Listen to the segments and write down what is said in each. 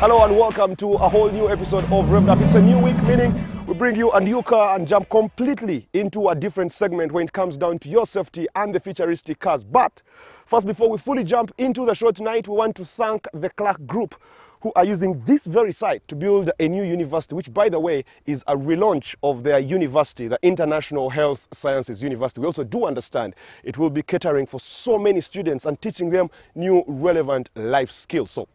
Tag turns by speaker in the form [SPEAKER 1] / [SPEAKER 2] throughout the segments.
[SPEAKER 1] Hello and welcome to a whole new episode of Revved. It's a new week, meaning we bring you a new car and jump completely into a different segment when it comes down to your safety and the futuristic cars. But first, before we fully jump into the show tonight, we want to thank the Clark Group, who are using this very site to build a new university, which, by the way, is a relaunch of their university, the International Health Sciences University. We also do understand it will be catering for so many students and teaching them new relevant life skills. So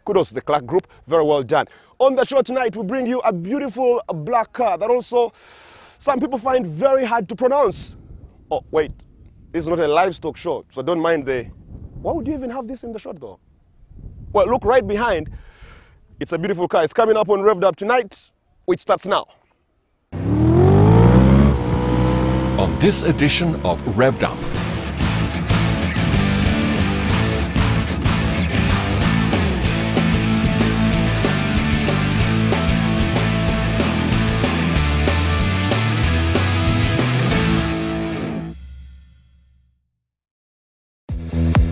[SPEAKER 1] kudos to the Clark Group, very well done. On the show tonight, we bring you a beautiful black car that also some people find very hard to pronounce. Oh, wait, this is not a livestock show, so don't mind the... Why would you even have this in the shot, though? Well, look right behind. It's a beautiful car. It's coming up on Revved Up tonight, which starts now.
[SPEAKER 2] On this edition of Revved Up,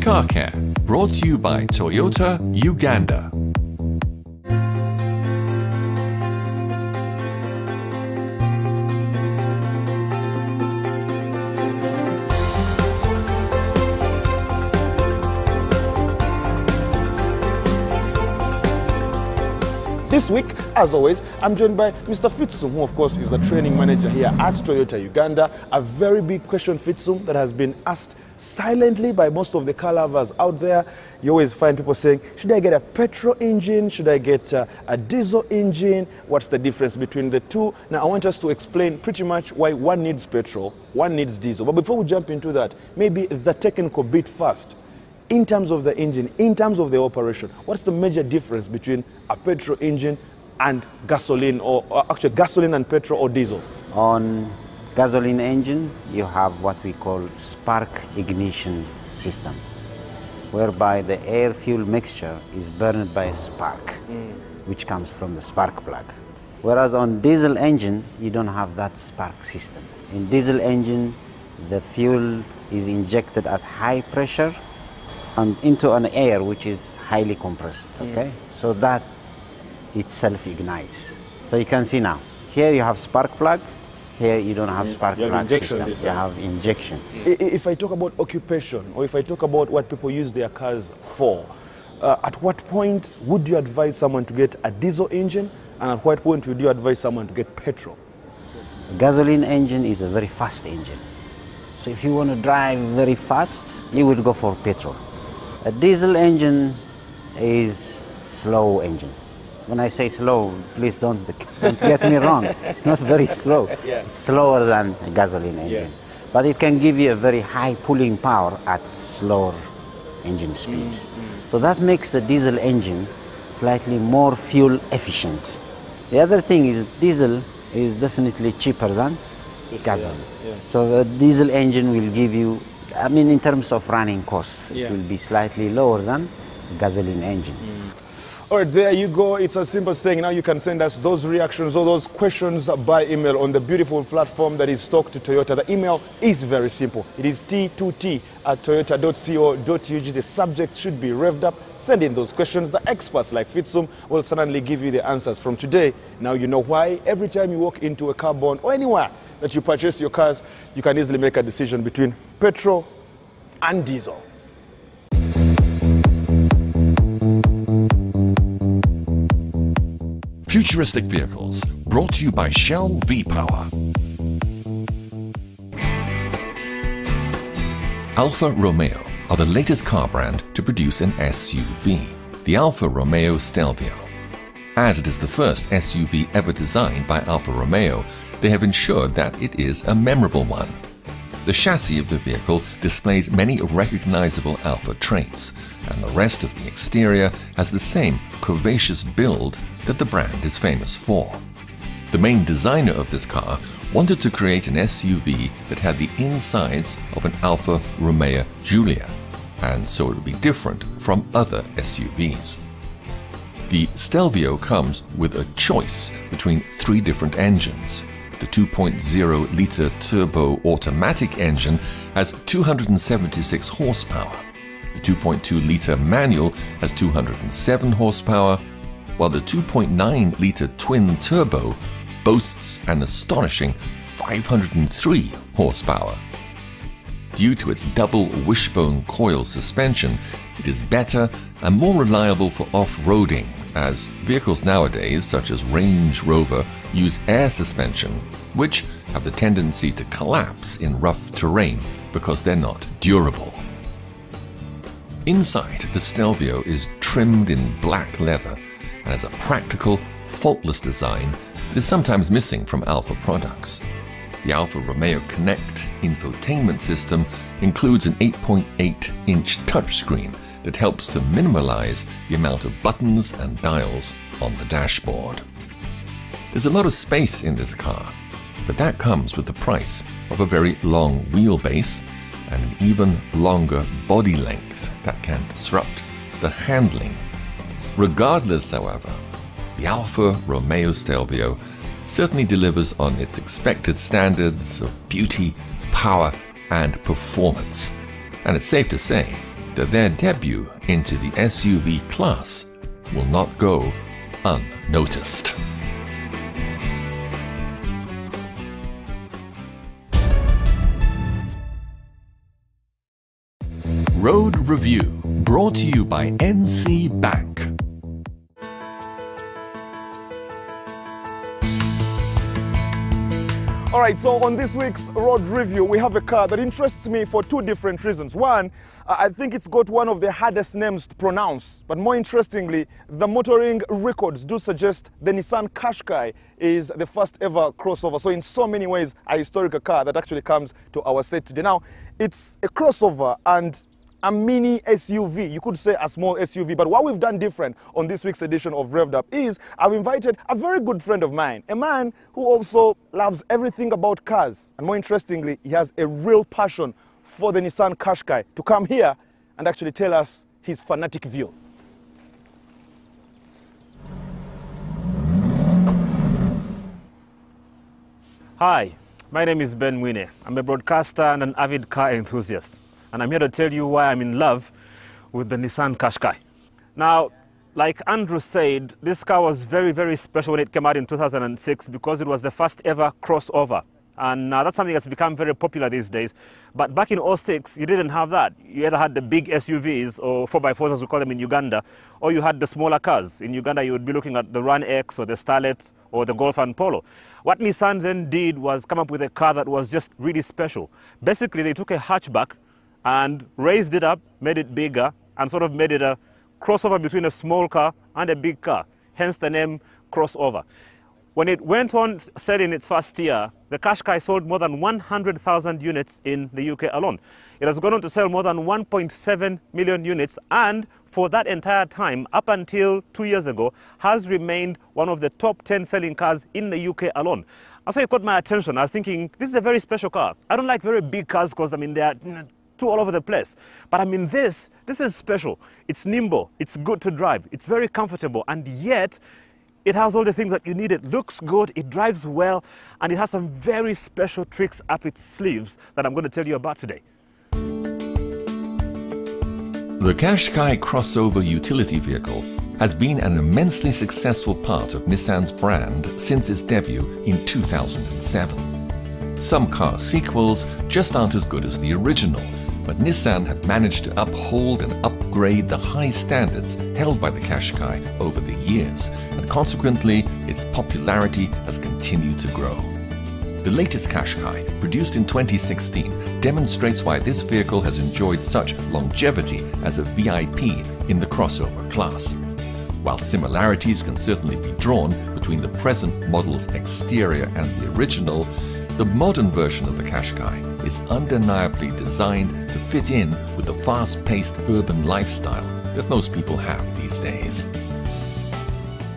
[SPEAKER 2] Car Care, brought to you by Toyota Uganda.
[SPEAKER 1] This week, as always, I'm joined by Mr. Fitsum, who of course is a training manager here at Toyota Uganda. A very big question, Fitsum, that has been asked silently by most of the car lovers out there. You always find people saying, should I get a petrol engine? Should I get a diesel engine? What's the difference between the two? Now, I want us to explain pretty much why one needs petrol, one needs diesel. But before we jump into that, maybe the technical bit first. In terms of the engine, in terms of the operation, what's the major difference between a petrol engine and gasoline, or actually gasoline and petrol or diesel?
[SPEAKER 3] On gasoline engine, you have what we call spark ignition system, whereby the air-fuel mixture is burned by a spark, which comes from the spark plug. Whereas on diesel engine, you don't have that spark system. In diesel engine, the fuel is injected at high pressure and into an air which is highly compressed, okay? So that itself ignites. So you can see now, here you have spark plug, here you don't have spark plug system, you have injection.
[SPEAKER 1] If I talk about occupation, or if I talk about what people use their cars for, at what point would you advise someone to get a diesel engine, and at what point would you advise someone to get petrol?
[SPEAKER 3] A gasoline engine is a very fast engine. So if you want to drive very fast, you would go for petrol. A diesel engine is slow engine. When I say slow, please don't get me wrong. It's not very slow. It's slower than a gasoline engine. But it can give you a very high pulling power at slower engine speeds. So that makes the diesel engine slightly more fuel efficient. The other thing is diesel is definitely cheaper than gasoline. So the diesel engine will give you, I mean, in terms of running costs, it will be slightly lower than a gasoline engine.
[SPEAKER 1] All right, there you go. It's a simple saying. Now you can send us those reactions or those questions by email on the beautiful platform that is Talk to Toyota. The email is very simple. It is t2t@toyota.co.ug. The subject should be Revved Up. Send in those questions. The experts like Fitsum will certainly give you the answers. From today, now you know why every time you walk into a car bond or anywhere that you purchase your cars, you can easily make a decision between petrol and diesel.
[SPEAKER 2] Futuristic Vehicles, brought to you by Shell V-Power. Alfa Romeo are the latest car brand to produce an SUV, the Alfa Romeo Stelvio. As it is the first SUV ever designed by Alfa Romeo, they have ensured that it is a memorable one. The chassis of the vehicle displays many recognizable Alfa traits, and the rest of the exterior has the same curvaceous build that the brand is famous for. The main designer of this car wanted to create an SUV that had the insides of an Alfa Romeo Giulia, and so it would be different from other SUVs. The Stelvio comes with a choice between 3 different engines. The 2.0-litre turbo automatic engine has 276 horsepower. The 2.2-litre manual has 207 horsepower. while the 2.9-litre twin-turbo boasts an astonishing 503 horsepower. Due to its double wishbone coil suspension, it is better and more reliable for off-roading, as vehicles nowadays, such as Range Rover, use air suspension, which have the tendency to collapse in rough terrain because they're not durable. Inside, the Stelvio is trimmed in black leather and has a practical, faultless design that is sometimes missing from Alfa products. The Alfa Romeo Connect infotainment system includes an 8.8-inch touchscreen that helps to minimalize the amount of buttons and dials on the dashboard. There's a lot of space in this car, but that comes with the price of a very long wheelbase and an even longer body length that can disrupt the handling. Regardless, however, the Alfa Romeo Stelvio certainly delivers on its expected standards of beauty, power, and performance. And it's safe to say that their debut into the SUV class will not go unnoticed. Road Review, brought to you by NC Bank.
[SPEAKER 1] Alright, so on this week's road review, we have a car that interests me for two different reasons. One, I think it's got one of the hardest names to pronounce, but more interestingly, the motoring records do suggest the Nissan Qashqai is the first ever crossover. So in so many ways, a historical car that actually comes to our set today. Now, it's a crossover and a mini SUV, you could say a small SUV, but what we've done different on this week's edition of Revved Up is I've invited a very good friend of mine, a man who also loves everything about cars, and more interestingly, he has a real passion for the Nissan Qashqai, to come here and actually tell us his fanatic view.
[SPEAKER 4] Hi, my name is Ben Mwine. I'm a broadcaster and an avid car enthusiast. And I'm here to tell you why I'm in love with the Nissan Qashqai. Now, like Andrew said, this car was very, very special when it came out in 2006 because it was the first ever crossover. And that's something that's become very popular these days. But back in 2006, you didn't have that. You either had the big SUVs, or 4x4s as we call them in Uganda, or you had the smaller cars. In Uganda, you would be looking at the Run X or the Starlet or the Golf and Polo. What Nissan then did was come up with a car that was just really special. Basically, they took a hatchback and raised it up, made it bigger, and sort of made it a crossover between a small car and a big car, hence the name crossover. When it went on selling its first year, the Qashqai sold more than 100,000 units in the UK alone. It has gone on to sell more than 1.7 million units, and for that entire time, up until 2 years ago, has remained one of the top 10 selling cars in the UK alone. And so it caught my attention. I was thinking, this is a very special car. I don't like very big cars because, I mean, they're too all over the place. But I mean, this is special. It's nimble, it's good to drive, it's very comfortable, and yet it has all the things that you need. It looks good, it drives well, and it has some very special tricks up its sleeves that I'm going to tell you about today.
[SPEAKER 2] The Qashqai crossover utility vehicle has been an immensely successful part of Nissan's brand since its debut in 2007. Some car sequels just aren't as good as the original, but Nissan have managed to uphold and upgrade the high standards held by the Qashqai over the years, and consequently, its popularity has continued to grow. The latest Qashqai, produced in 2016, demonstrates why this vehicle has enjoyed such longevity as a VIP in the crossover class. While similarities can certainly be drawn between the present model's exterior and the original, the modern version of the Qashqai is undeniably designed to fit in with the fast-paced urban lifestyle that most people have these days.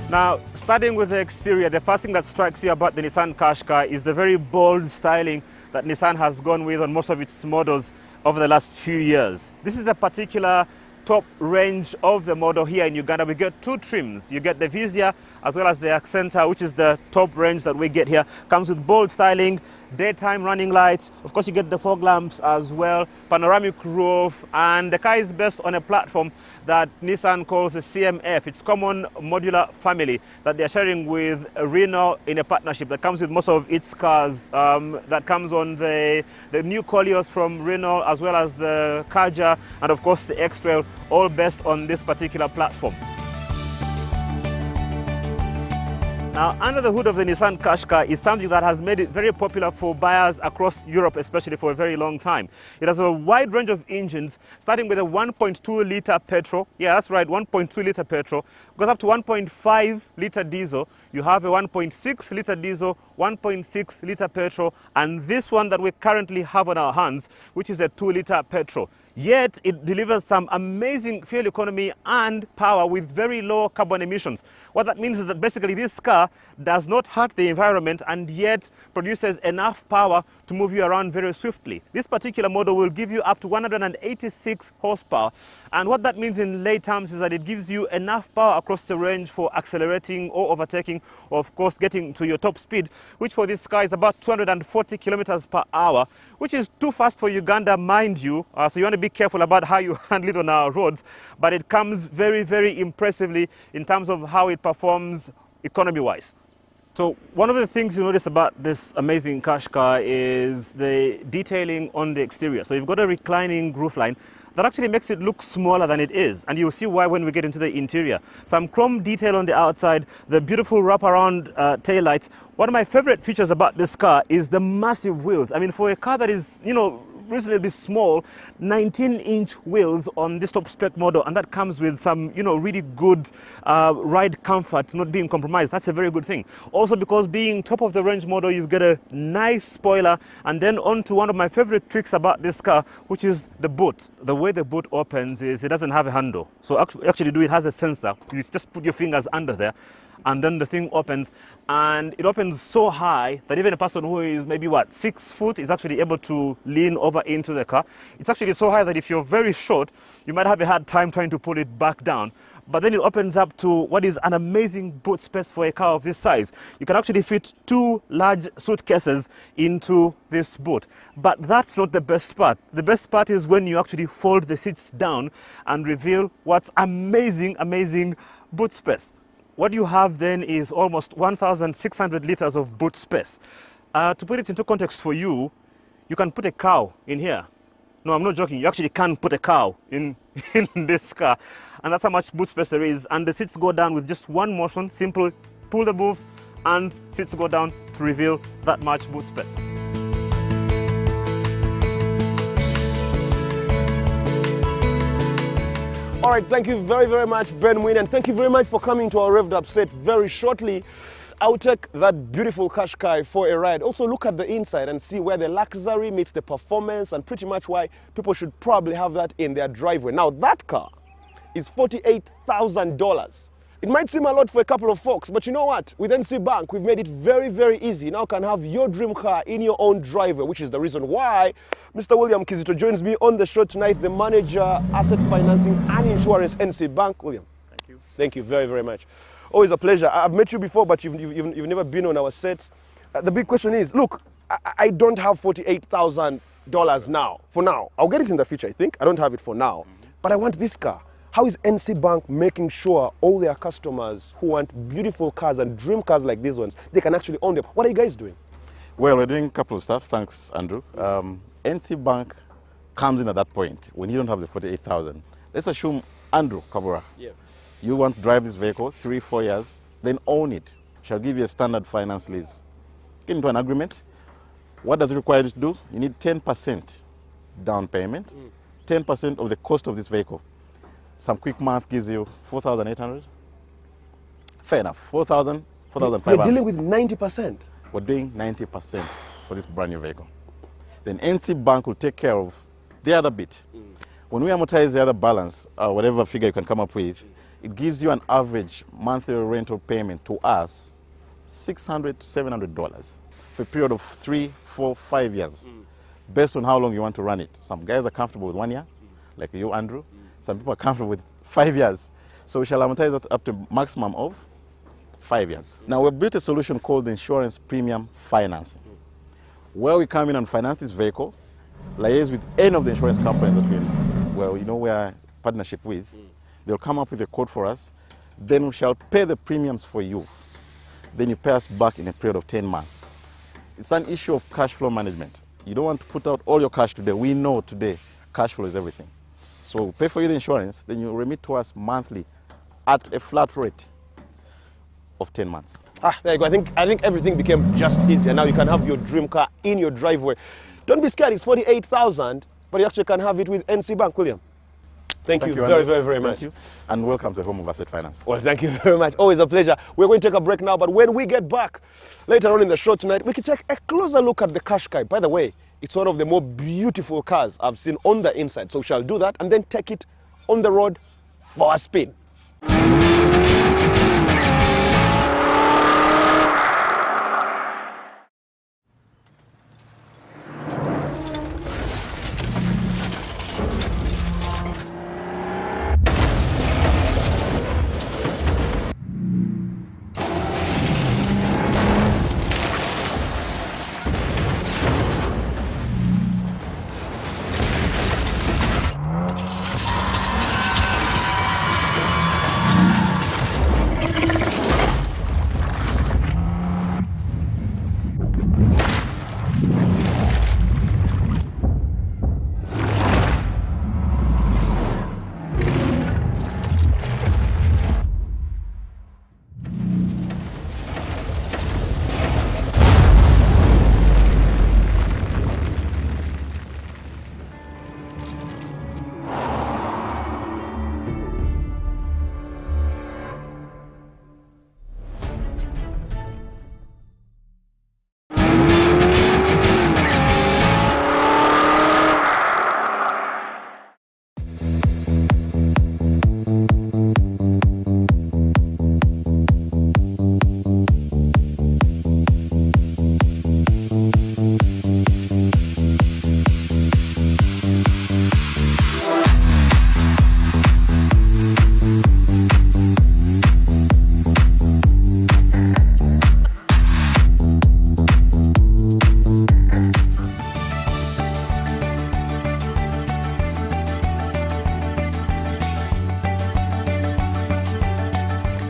[SPEAKER 4] Now, starting with the exterior, the first thing that strikes you about the Nissan Qashqai is the very bold styling that Nissan has gone with on most of its models over the last few years. This is a particular top range of the model here in Uganda. We get two trims. You get the Vizia as well as the Accenta, which is the top range that we get here. Comes with bold styling, daytime running lights. Of course, you get the fog lamps as well, panoramic roof, and the car is based on a platform that Nissan calls the CMF. It's Common Modular Family that they're sharing with Renault in a partnership that comes with most of its cars. That comes on the new Koleos from Renault, as well as the Kaja, and of course the X-Trail, all based on this particular platform. Now, under the hood of the Nissan Qashqai is something that has made it very popular for buyers across Europe, especially for a very long time. It has a wide range of engines, starting with a 1.2 litre petrol. Yeah, that's right, 1.2 litre petrol. Goes up to 1.5 litre diesel. You have a 1.6 litre diesel, 1.6 litre petrol, and this one that we currently have on our hands, which is a 2 litre petrol. Yet it delivers some amazing fuel economy and power with very low carbon emissions. What that means is that basically this car does not hurt the environment and yet produces enough power to move you around very swiftly. This particular model will give you up to 186 horsepower. And what that means in lay terms is that it gives you enough power across the range for accelerating or overtaking, or of course getting to your top speed, which for this car is about 240 kilometers per hour, which is too fast for Uganda, mind you. So you want to be careful about how you handle it on our roads, but it comes very, very impressively in terms of how it performs economy-wise. So one of the things you notice about this amazing Qashqai is the detailing on the exterior. So you've got a reclining roofline that actually makes it look smaller than it is, and you'll see why when we get into the interior. Some chrome detail on the outside, the beautiful wraparound taillights. One of my favorite features about this car is the massive wheels. I mean, for a car that is, you know, reasonably small, 19-inch wheels on this top spec model, and that comes with some, you know, really good ride comfort, not being compromised. That's a very good thing. Also, because being top of the range model, you get a nice spoiler, and then on to one of my favorite tricks about this car, which is the boot. The way the boot opens is it doesn't have a handle. So actually it has a sensor. You just put your fingers under there, and then the thing opens, and it opens so high that even a person who is maybe, what, 6 foot is actually able to lean over into the car. It's actually so high that if you're very short, you might have a hard time trying to pull it back down. But then it opens up to what is an amazing boot space for a car of this size. You can actually fit 2 large suitcases into this boot. But that's not the best part. The best part is when you actually fold the seats down and reveal what's amazing, amazing boot space. What you have then is almost 1,600 liters of boot space. To put it into context for you, you can put a cow in here. No, I'm not joking. You actually can put a cow in this car. And that's how much boot space there is. And the seats go down with just one motion, simple, pull the move, and seats go down to reveal that much boot space.
[SPEAKER 1] All right, thank you very, very much, Ben Wynne, and thank you very much for coming to our Revved Up set very shortly. I'll take that beautiful Qashqai for a ride. Also look at the inside and see where the luxury meets the performance, and pretty much why people should probably have that in their driveway. Now that car is $48,000. It might seem a lot for a couple of folks, but you know what? With NC Bank, we've made it very, very easy. Now you can have your dream car in your own driveway, which is the reason why Mr. William Kizito joins me on the show tonight, the manager, asset financing and insurance, NC Bank. William.
[SPEAKER 4] Thank you.
[SPEAKER 1] Thank you very, very much. Always a pleasure. I've met you before, but you've never been on our sets. The big question is, look, I don't have $48,000 now, for now. I'll get it in the future, I think. I don't have it for now, but I want this car. How is NC Bank making sure all their customers who want beautiful cars and dream cars like these ones, they can actually own them? What are you guys doing?
[SPEAKER 5] Well, we're doing a couple of stuff. Thanks, Andrew. NC Bank comes in at that point when you don't have the 48,000. Let's assume, Andrew Kabura, you want to drive this vehicle 3-4 years, then own it. Shall give you a standard finance lease. Get into an agreement. What does it require you to do? You need 10% down payment, 10% of the cost of this vehicle. Some quick math gives you 4,800. Fair enough, 4,000, 4,500.
[SPEAKER 1] We're dealing with 90%.
[SPEAKER 5] We're doing 90% for this brand new vehicle. Then NC Bank will take care of the other bit. When we amortize the other balance, whatever figure you can come up with, it gives you an average monthly rental payment to us, $600 to $700 for a period of 3, 4, 5 years, based on how long you want to run it. Some guys are comfortable with 1 year, like you, Andrew. Some people are comfortable with 5 years. So we shall amortize it up to a maximum of 5 years. Now we've built a solution called the insurance premium financing, where we come in and finance this vehicle, liaise with any of the insurance companies that we are partnership with. They'll come up with a quote for us. Then we shall pay the premiums for you. Then you pay us back in a period of 10 months. It's an issue of cash flow management. You don't want to put out all your cash today. We know today cash flow is everything. So we pay for you the insurance, then you remit to us monthly at a flat rate of 10 months.
[SPEAKER 1] There you go. I think everything became just easier. Now you can have your dream car in your driveway. Don't be scared. It's 48,000, but you actually can have it with NC Bank, William. Thank you very much.
[SPEAKER 5] Thank you, and welcome to the home of asset finance.
[SPEAKER 1] Well, thank you very much. Always a pleasure. We're going to take a break now, but when we get back later on in the show tonight, we can take a closer look at the Qashqai. By the way, it's one of the more beautiful cars I've seen on the inside. So we shall do that and then take it on the road for a spin.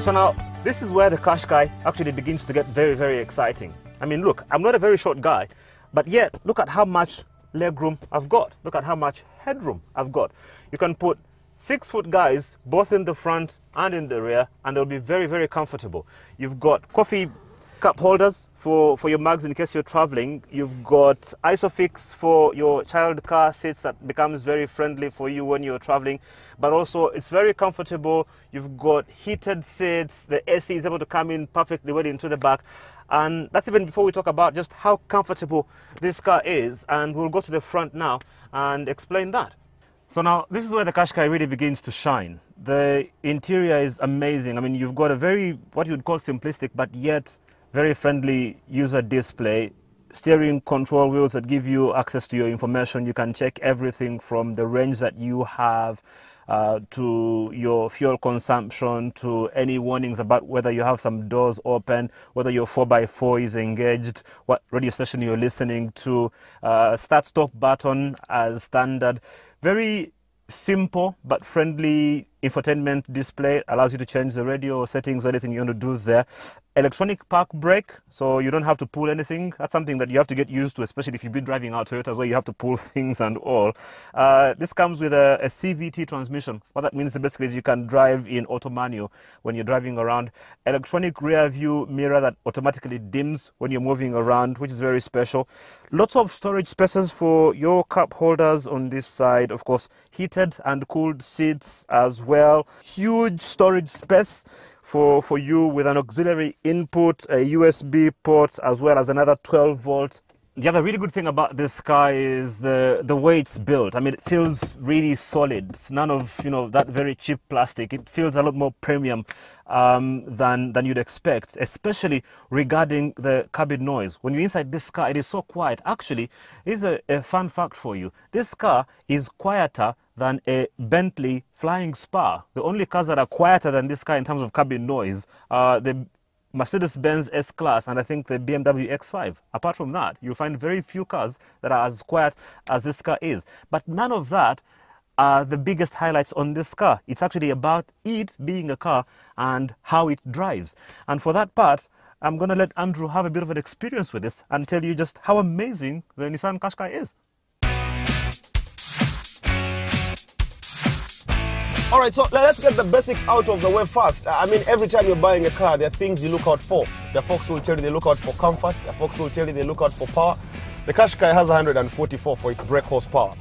[SPEAKER 4] So now, this is where the Qashqai actually begins to get very, very exciting. I mean, look, I'm not a very short guy, but yet, look at how much legroom I've got. Look at how much headroom I've got. You can put 6-foot guys both in the front and in the rear, and they'll be very, very comfortable. You've got coffee cup holders for your mugs in case you're traveling. You've got Isofix for your child car seats that becomes very friendly for you when you're traveling, but also it's very comfortable. You've got heated seats. The AC is able to come in perfectly well into the back. And that's even before we talk about just how comfortable this car is. And we'll go to the front now and explain that. So now, this is where the Qashqai really begins to shine. The interior is amazing. I mean, you've got a very, what you'd call simplistic, but yet very friendly user display. Steering control wheels that give you access to your information. You can check everything from the range that you have to your fuel consumption, to any warnings about whether you have some doors open, whether your 4x4 is engaged, what radio station you're listening to, start-stop button as standard. Very simple but friendly infotainment display. Allows you to change the radio settings or anything you want to do there. Electronic park brake, so you don't have to pull anything. That's something that you have to get used to, especially if you've been driving out Toyotas where you have to pull things and all. This comes with a CVT transmission. What that means basically is you can drive in auto manual when you're driving around. Electronic rear view mirror that automatically dims when you're moving around, which is very special. Lots of storage spaces for your cup holders on this side. Of course, heated and cooled seats as well. Huge storage space for you with an auxiliary input, a USB port, as well as another 12 volts. The other really good thing about this car is the way it's built. I mean, it feels really solid. It's none of, you know, that very cheap plastic. It feels a lot more premium than you'd expect, especially regarding the cabin noise. When you're inside this car, it is so quiet. Actually, here's a fun fact for you. This car is quieter than a Bentley Flying Spar. The only cars that are quieter than this car in terms of cabin noise are the Mercedes-Benz S-Class, and I think the BMW X5. Apart from that, you'll find very few cars that are as quiet as this car is. But none of that are the biggest highlights on this car. It's actually about it being a car and how it drives. And for that part, I'm going to let Andrew have a bit of an experience with this and tell you just how amazing the Nissan Qashqai is.
[SPEAKER 1] All right, so let's get the basics out of the way first. I mean, every time you're buying a car, there are things you look out for. The folks will tell you they look out for comfort. The folks will tell you they look out for power. The Qashqai has 144 for its brake horsepower.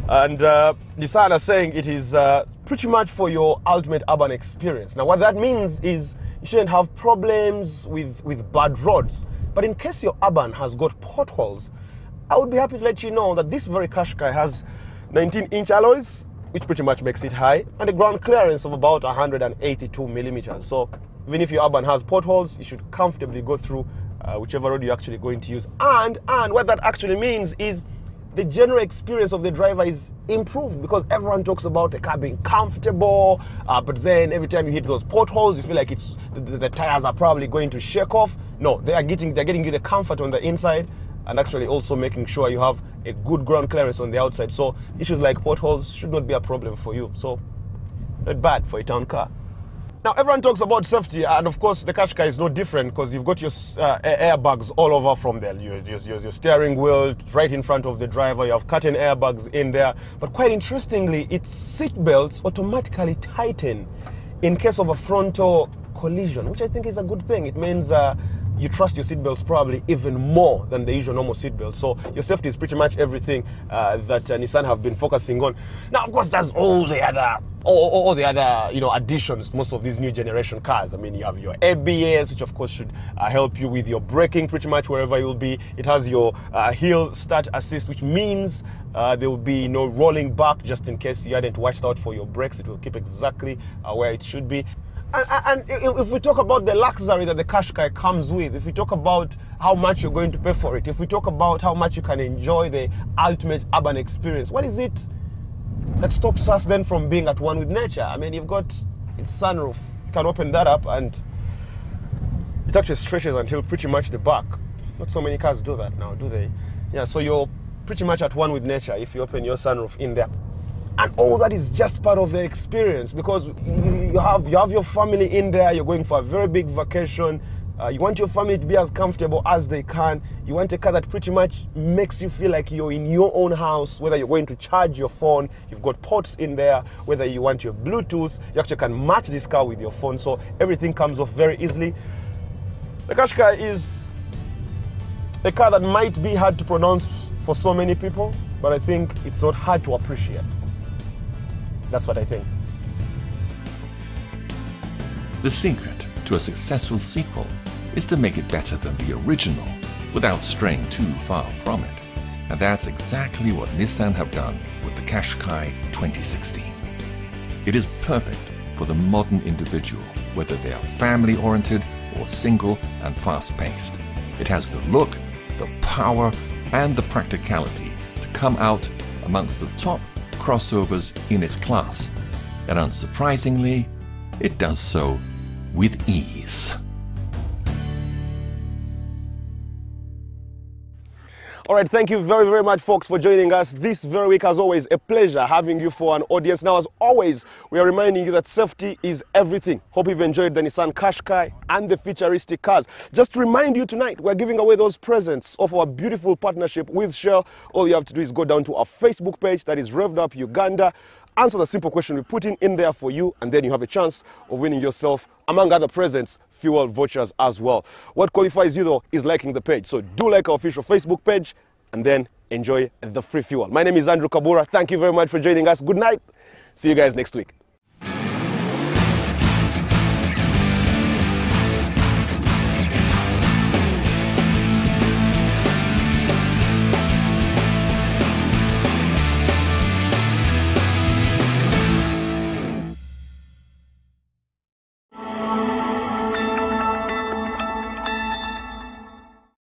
[SPEAKER 1] And Nissan are saying it is pretty much for your ultimate urban experience. Now, what that means is you shouldn't have problems with bad roads. But in case your urban has got potholes, I would be happy to let you know that this very Qashqai has 19-inch alloys, which pretty much makes it high, and a ground clearance of about 182 millimeters. So even if your urban has potholes, you should comfortably go through whichever road you're actually going to use. And what that actually means is the general experience of the driver is improved, because everyone talks about the car being comfortable, but then every time you hit those potholes, you feel like the tires are probably going to shake off. No, they're getting you the comfort on the inside, and actually also making sure you have a good ground clearance on the outside. So issues like potholes should not be a problem for you. So not bad for a town car. Now, everyone talks about safety, and of course the Qashqai is no different, because you've got your airbags all over from there. Your steering wheel right in front of the driver, you have curtain airbags in there. But quite interestingly, its seat belts automatically tighten in case of a frontal collision, which I think is a good thing. It means you trust your seatbelts probably even more than the usual normal seatbelt. So your safety is pretty much everything that Nissan have been focusing on. Now, of course, there's all the other additions to most of these new generation cars. I mean, you have your ABS, which of course should help you with your braking pretty much wherever you'll be. It has your hill start assist, which means there will be no rolling back just in case you hadn't watched out for your brakes. It will keep exactly where it should be. And if we talk about the luxury that the Qashqai comes with, if we talk about how much you're going to pay for it, if we talk about how much you can enjoy the ultimate urban experience, what is it that stops us then from being at one with nature? I mean, you've got its sunroof. You can open that up and it actually stretches until pretty much the back. Not so many cars do that now, do they? Yeah, so you're pretty much at one with nature if you open your sunroof in there. And all that is just part of the experience, because you have your family in there, you're going for a very big vacation, you want your family to be as comfortable as they can, you want a car that pretty much makes you feel like you're in your own house, whether you're going to charge your phone, you've got ports in there, whether you want your Bluetooth, you actually can match this car with your phone, so everything comes off very easily. The Qashqai is a car that might be hard to pronounce for so many people, but I think it's not hard to appreciate. That's what I think.
[SPEAKER 2] The secret to a successful sequel is to make it better than the original without straying too far from it. And that's exactly what Nissan have done with the Qashqai 2016. It is perfect for the modern individual, whether they are family-oriented or single and fast-paced. It has the look, the power, and the practicality to come out amongst the top crossovers in its class, and unsurprisingly, it does so with ease.
[SPEAKER 1] All right, thank you very, very much, folks, for joining us this very week. As always, a pleasure having you for an audience. Now, as always, we are reminding you that safety is everything. Hope you've enjoyed the Nissan Qashqai and the futuristic cars. Just to remind you tonight, we're giving away those presents of our beautiful partnership with Shell. All you have to do is go down to our Facebook page, that is Revved Up Uganda. Answer the simple question we put in there for you, and then you have a chance of winning yourself, among other presents, fuel vouchers as well. What qualifies you, though, is liking the page. So do like our official Facebook page, and then enjoy the free fuel. My name is Andrew Kabura. Thank you very much for joining us. Good night. See you guys next week.